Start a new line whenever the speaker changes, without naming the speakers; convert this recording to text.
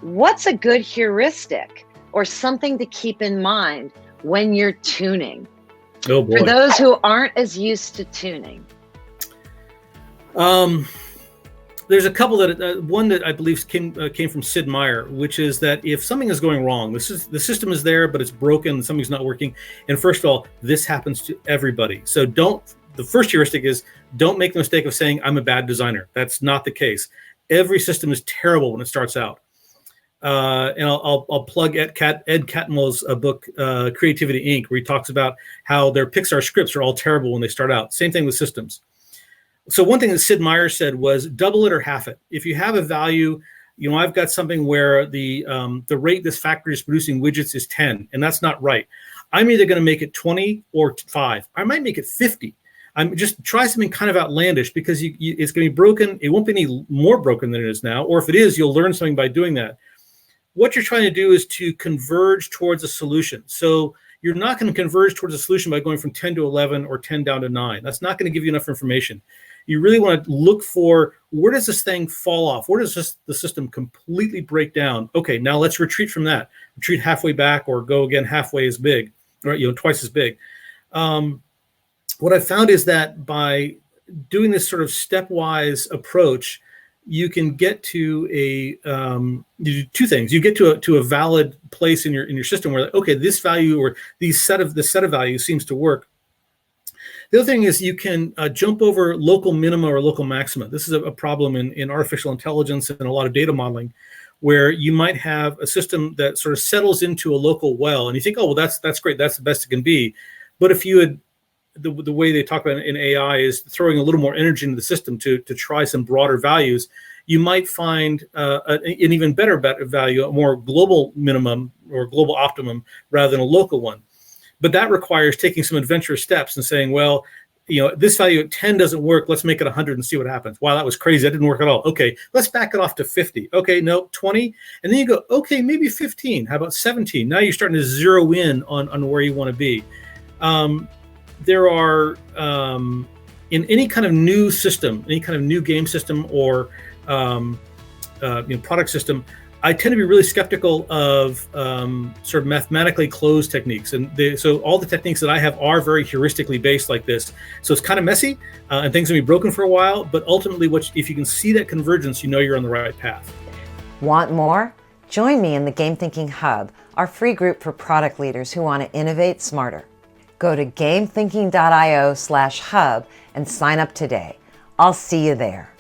What's a good heuristic or something to keep in mind when you're tuning?
Oh boy.
For those who aren't as used to tuning.
There's a couple that one that I believe came from Sid Meier, which is that if something is going wrong, the system is there, but it's broken, something's not working. And first of all, this happens to everybody. So the first heuristic is don't make the mistake of saying I'm a bad designer. That's not the case. Every system is terrible when it starts out. And I'll plug Ed Catmull's book, Creativity Inc., where he talks about how their Pixar scripts are all terrible when they start out. Same thing with systems. So one thing that Sid Meier said was double it or half it. If you have a value, I've got something where the rate this factory is producing widgets is 10, and that's not right. I'm either going to make it 20 or 5. I might make it 50. I'm just try something kind of outlandish because it's going to be broken. It won't be any more broken than it is now. Or if it is, you'll learn something by doing that. What you're trying to do is to converge towards a solution. So you're not going to converge towards a solution by going from 10 to 11 or 10 down to 9. That's not going to give you enough information. You really want to look for where does this thing fall off? Where does the system completely break down? Okay, now let's retreat from that. Retreat halfway back or go again halfway as big, or twice as big. What I found is that by doing this sort of stepwise approach, you can get to you do two things. You get to a valid place in your system where, okay, this value or this set of values seems to work. The other thing is you can jump over local minima or local maxima. This is a problem in artificial intelligence and a lot of data modeling, where you might have a system that sort of settles into a local well, and you think, oh, well, that's great, that's the best it can be. But if you had the way they talk about it in AI is throwing a little more energy into the system to try some broader values, you might find an even better value, a more global minimum or global optimum rather than a local one. But that requires taking some adventurous steps and saying, well, this value at 10 doesn't work. Let's make it 100 and see what happens. Wow, that was crazy. That didn't work at all. Okay, let's back it off to 50. Okay, no, 20. And then you go, okay, maybe 15. How about 17? Now you're starting to zero in on where you want to be. There are, in any kind of new system, any kind of new game system or product system, I tend to be really skeptical of sort of mathematically closed techniques. And so all the techniques that I have are very heuristically based like this. So it's kind of messy and things will be broken for a while. But ultimately, if you can see that convergence, you're on the right path.
Want more? Join me in the Game Thinking Hub, our free group for product leaders who want to innovate smarter. Go to gamethinking.io/hub and sign up today. I'll see you there.